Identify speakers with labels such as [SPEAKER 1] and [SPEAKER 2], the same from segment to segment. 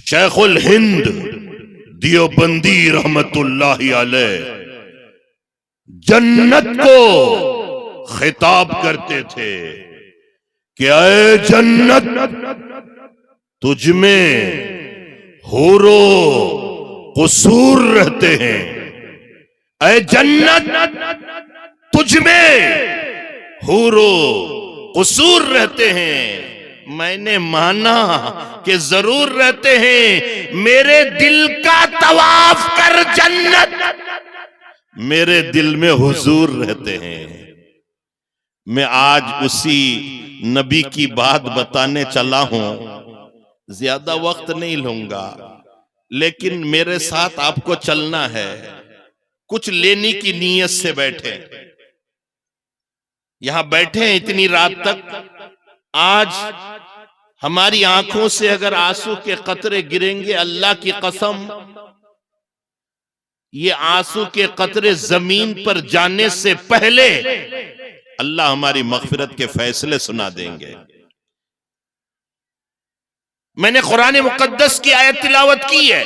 [SPEAKER 1] شیخ الہند دیوبندی رحمت اللہ علیہ جنت کو خطاب کرتے تھے کہ اے جنت تجھ میں حور و قصور رہتے ہیں، اے جنت تجھ میں حور و قصور رہتے ہیں۔ میں نے مانا کہ ضرور رہتے ہیں، میرے دل کا طواف کر جنت، میرے دل میں حضور رہتے ہیں۔ میں آج اسی نبی کی بات بتانے چلا ہوں، زیادہ وقت نہیں لوں گا، لیکن میرے ساتھ آپ کو چلنا ہے۔ کچھ لینے کی نیت سے بیٹھے، یہاں بیٹھے ہیں اتنی رات تک۔ آج ہماری آنکھوں سے اگر آنسو کے قطرے گریں گے، اللہ کی قسم یہ آنسو کے قطرے زمین پر جانے سے پہلے اللہ ہماری مغفرت کے فیصلے سنا دیں گے۔ میں نے قرآن مقدس کی آیت تلاوت کی ہے،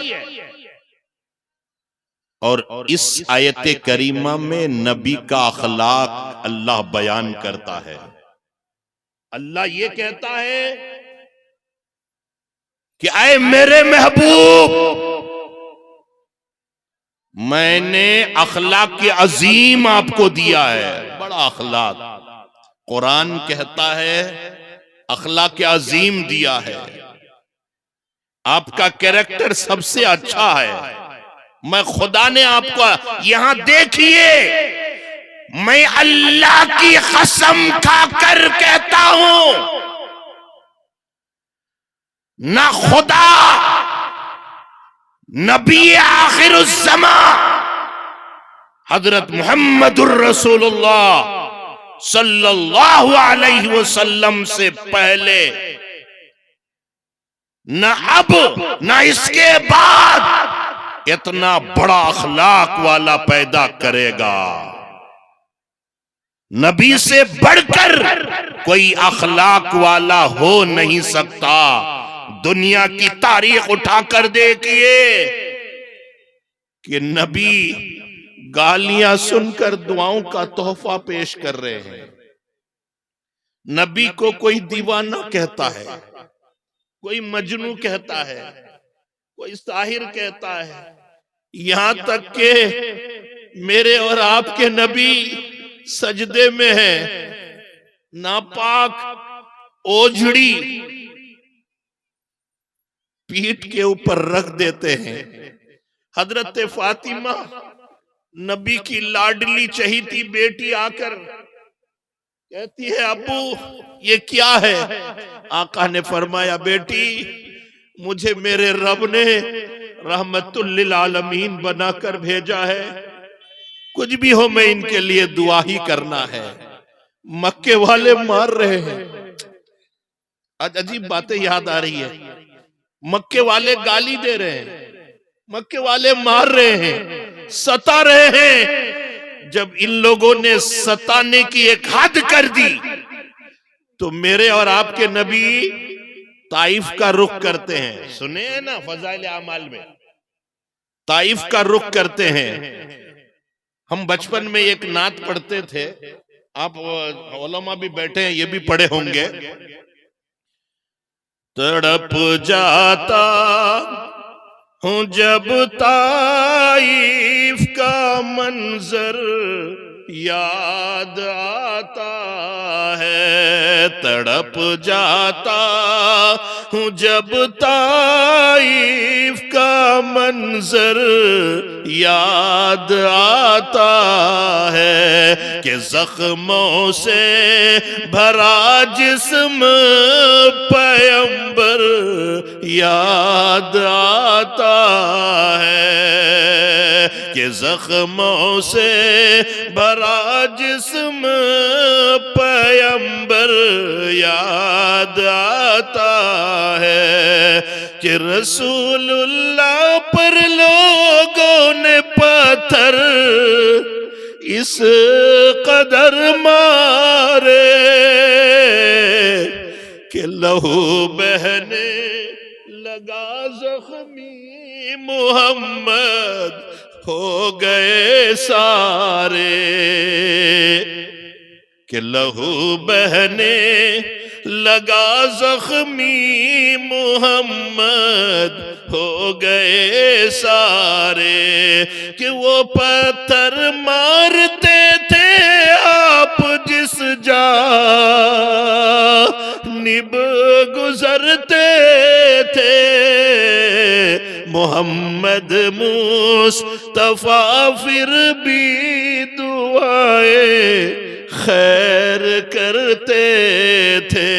[SPEAKER 1] اور اس آیت کریمہ میں نبی کا اخلاق اللہ بیان کرتا ہے۔ اللہ یہ کہتا ہے کہ اے میرے محبوب، میں نے اخلاق عظیم آپ کو دیا ہے، بڑا اخلاق۔ قرآن کہتا ہے اخلاق عظیم دیا ہے، آپ کا کیریکٹر سب سے اچھا ہے۔ میں خدا نے آپ کو یہاں دیکھیے، میں اللہ کی قسم کھا کر کہتا ہوں، نہ خدا، نبی آخر الزمان حضرت محمد الرسول اللہ صلی اللہ علیہ وسلم سے پہلے، نہ اب نہ اس کے بعد اتنا بڑا اخلاق والا پیدا کرے گا۔ نبی سے بڑھ کر کوئی اخلاق والا ہو نہیں سکتا۔ دنیا کی تاریخ اٹھا کر دیکھیے کہ نبی گالیاں سن کر دعاؤں کا تحفہ پیش کر رہے ہیں۔ نبی کو کوئی دیوانہ کہتا ہے، کوئی مجنوں کہتا ہے، کوئی ساحر کہتا ہے، یہاں تک کہ میرے اور آپ کے نبی سجدے میں ہے، ناپاک اوجھڑی پیٹھ کے اوپر رکھ دیتے ہیں۔ حضرت فاطمہ نبی کی لاڈلی چہیتی بیٹی آ کر کہتی ہے ابو یہ کیا ہے؟ آقا نے فرمایا بیٹی مجھے میرے رب نے رحمت للعالمین بنا کر بھیجا ہے، کچھ بھی ہو میں ان کے لیے دعا ہی کرنا ہے۔ مکے والے مار رہے ہیں، آج عجیب باتیں یاد آ رہی ہے۔ مکے والے گالی دے رہے ہیں، مکے والے مار رہے ہیں، ستا رہے ہیں۔ جب ان لوگوں نے ستانے کی ایک حد کر دی تو میرے اور آپ کے نبی طائف کا رخ کرتے ہیں۔ سنے ہیں نا فضائل اعمال میں، طائف کا رخ کرتے ہیں۔ ہم بچپن میں ایک نعت پڑھتے تھے، آپ علماء بھی بیٹھے ہیں یہ بھی پڑھے ہوں گے۔ تڑپ جاتا ہوں جب طائف کا منظر یاد آتا ہے، تڑپ جاتا ہوں جب طائف کا منظر یاد آتا ہے کہ زخموں سے بھرا جسم پیمبر یاد آتا ہے، کہ زخموں سے بھرا جسم پیمبر یاد آتا ہے، کہ رسول اللہ پر لوگوں نے پتھر اس قدر مارے کہ لہو بہنے لگا زخمی محمد ہو گئے سارے، کہ لہو بہنے لگا زخمی محمد ہو گئے سارے، کہ وہ پتھر مارتے تھے آپ جس جانب گزرتے تھے، محمد مصطفیٰ پھر بھی دعائیں خیر کرتے تھے۔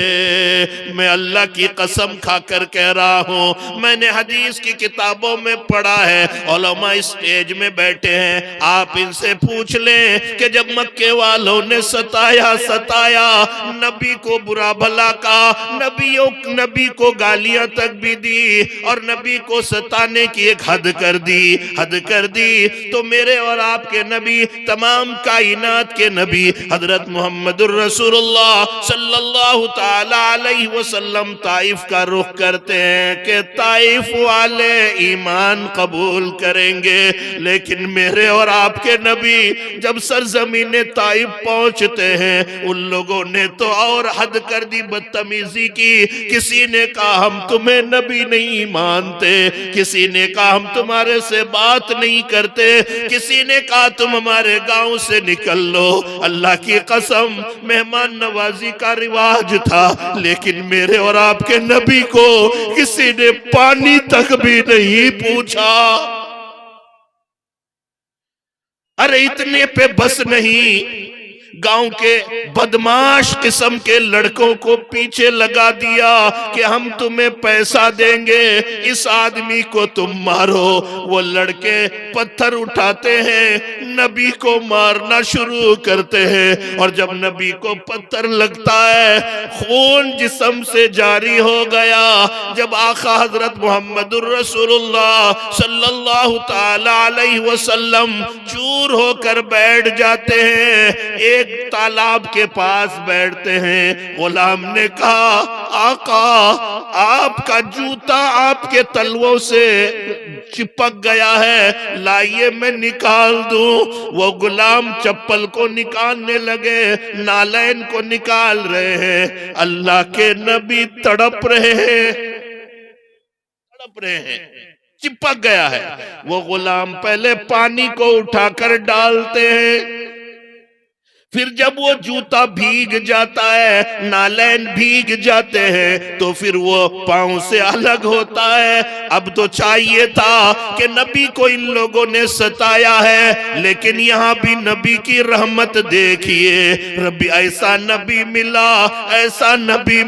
[SPEAKER 1] میں اللہ کی قسم کھا کر کہہ رہا ہوں، میں نے حدیث کی کتابوں میں پڑھا ہے، علماء اسٹیج میں بیٹھے ہیں، آپ ان سے پوچھ لیں کہ جب مکے والوں نے ستایا نبی کو برا بھلا کہا، نبی کو گالیاں تک بھی دی، اور نبی کو ستانے کی ایک حد کر دی، تو میرے اور آپ کے نبی، تمام کائنات کے نبی حضرت محمد الرسول اللہ صلی اللہ تعالی علیہ وسلم طائف کا رخ کرتے ہیں کہ طائف والے ایمان قبول کریں گے، لیکن میرے اور آپ کے نبی جب سرزمین طائف پہنچتے ہیں، ان لوگوں نے تو اور حد کر دی، بدتمیزی کی۔ کسی نے کہا ہم تمہیں نبی نہیں مانتے، کسی نے کہا ہم تمہارے سے بات نہیں کرتے، کسی نے کہا تم ہمارے گاؤں سے نکل لو۔ اللہ کی قسم، مہمان نوازی کا رواج تھا، لیکن میرے اور آپ کے نبی کو کسی نے پانی تک بھی نہیں پوچھا۔ ارے اتنے پہ بس نہیں، گاؤں کے بدماش قسم کے لڑکوں کو پیچھے لگا دیا کہ ہم تمہیں پیسہ دیں گے، اس آدمی کو تم مارو۔ وہ لڑکے پتھر اٹھاتے ہیں، نبی کو مارنا شروع کرتے ہیں، اور جب نبی کو پتھر لگتا ہے، خون جسم سے جاری ہو گیا۔ جب آقا حضرت محمد الرسول اللہ صلی اللہ تعالی علیہ وسلم چور ہو کر بیٹھ جاتے ہیں، ایک تالاب کے پاس بیٹھتے ہیں، غلام نے کہا آقا آپ کا جوتا آپ کے تلووں سے چپک گیا ہے، لائیے میں نکال دوں۔ وہ غلام چپل کو نکالنے لگے، نالین کو نکال رہے ہیں، اللہ کے نبی تڑپ رہے ہیں، چپک گیا ہے۔ وہ غلام پہلے پانی کو اٹھا کر ڈالتے ہیں، پھر جب وہ جوتا بھیگ جاتا ہے، نالین بھیگ جاتے ہیں، تو پھر وہ پاؤں سے الگ ہوتا ہے۔ اب تو چاہیے تھا کہ نبی کو ان لوگوں نے ستایا ہے، لیکن یہاں بھی نبی کی رحمت دیکھیے، ربی ایسا نبی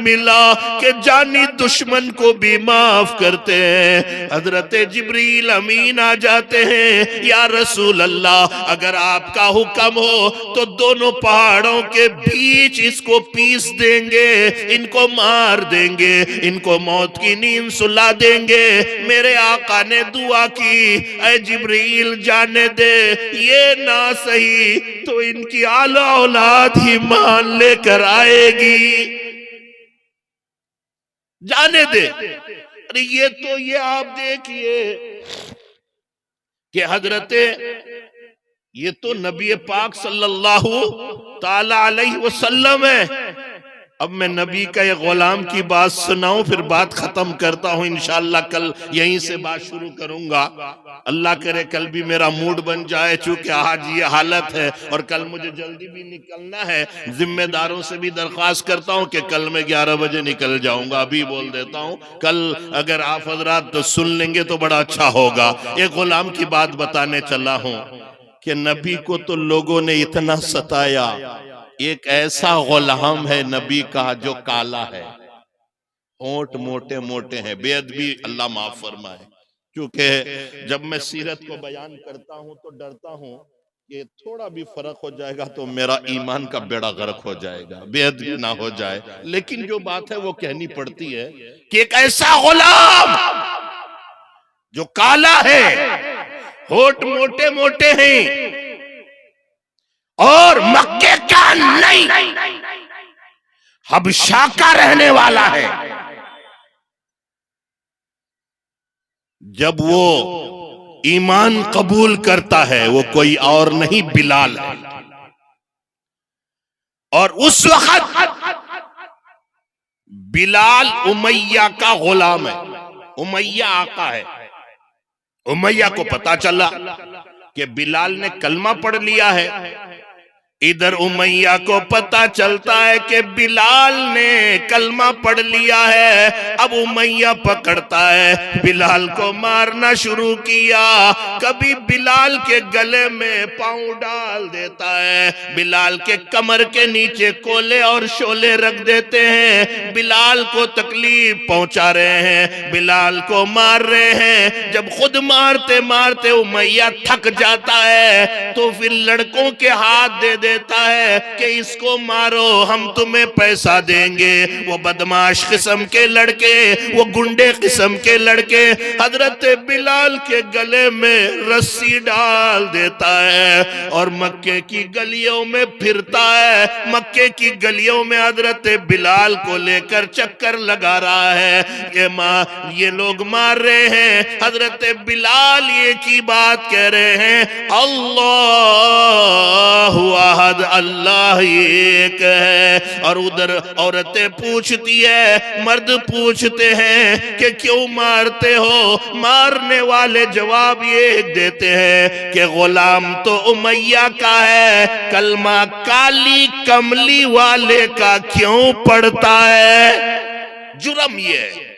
[SPEAKER 1] ملا کہ جانی دشمن کو بھی معاف کرتے ہیں۔ حضرت جبریل امین آ جاتے ہیں، یا رسول اللہ اگر آپ کا حکم ہو تو دونوں پہاڑوں کے بیچ اس کو پیس دیں گے، ان کو مار دیں گے، ان کو موت کی نیند سلا دیں گے۔ میرے آقا نے دعا کی، اے جبریل جانے دے، یہ نہ صحیح تو ان کی اعلی اولاد ہی مان لے کر آئے گی، جانے دے۔ یہ آپ دیکھئے کہ حضرت یہ تو نبی پاک صلی اللہ تعالی علیہ وسلم ہے۔ اب میں نبی کا ایک غلام کی بات سناؤں، پھر بات ختم کرتا ہوں، انشاءاللہ کل یہیں سے بات شروع کروں گا۔ اللہ کرے کل بھی میرا موڈ بن جائے، چونکہ آج یہ حالت ہے اور کل مجھے جلدی بھی نکلنا ہے۔ ذمہ داروں سے بھی درخواست کرتا ہوں کہ کل میں 11 بجے نکل جاؤں گا، ابھی بول دیتا ہوں، کل اگر آپ حضرات سن لیں گے تو بڑا اچھا ہوگا۔ ایک غلام کی بات بتانے چلا ہوں کہ نبی کو تو لوگوں نے اتنا ستایا، ایک ایسا غلام ہے نبی کا جو کالا ہے، ہونٹ موٹے موٹے ہیں، بے ادبی اللہ معاف فرمائے، کیونکہ جب میں سیرت کو بیان کرتا ہوں تو ڈرتا ہوں کہ تھوڑا بھی فرق ہو جائے گا تو میرا ایمان کا بیڑا غرق ہو جائے گا، بے ادبی نہ ہو جائے، لیکن جو بات ہے وہ کہنی پڑتی ہے کہ ایک ایسا غلام جو کالا ہے، ہونٹ موٹے موٹے ہیں، اور مکے کا نہیں حبشہ کا رہنے والا ہے، جب وہ ایمان قبول کرتا ہے وہ کوئی اور نہیں بلال ہے، اور اس وقت بلال امیہ کا غلام ہے، امیہ آقا ہے۔ امیہ کو پتا چلا کہ بلال نے کلمہ پڑھ لیا ہے، ادھر امیہ کو پتا چلتا ہے کہ بلال نے کلمہ پڑھ لیا ہے۔ اب امیہ پکڑتا ہے، بلال کو مارنا شروع کیا، کبھی بلال کے گلے میں پاؤں ڈال دیتا ہے، بلال کے کمر کے نیچے کولے اور شولے رکھ دیتے ہیں، بلال کو تکلیف پہنچا رہے ہیں، بلال کو مار رہے ہیں۔ جب خود مارتے مارتے امیہ تھک جاتا ہے تو پھر لڑکوں کے ہاتھ دے دیتا ہے کہ اس کو مارو، ہم تمہیں پیسہ دیں گے۔ وہ بدماش قسم کے لڑکے، وہ گنڈے قسم کے لڑکے حضرت بلال کے گلے میں رسی ڈال دیتا ہے اور مکے کی گلیوں میں پھرتا ہے، مکے کی گلیوں میں حضرت بلال کو لے کر چکر لگا رہا ہے۔ یہ لوگ مار رہے ہیں، حضرت بلال ایک ہی بات کہہ رہے ہیں، اللہ احد، اللہ ایک ہے۔ اور ادھر عورتیں پوچھتی ہے، مرد پوچھتے ہیں کہ کیوں مارتے ہو؟ مارنے والے جواب یہ دیتے ہیں کہ غلام تو امیہ کا ہے، کلمہ کالی کملی والے کا کیوں پڑھتا ہے؟ جرم یہ ہے۔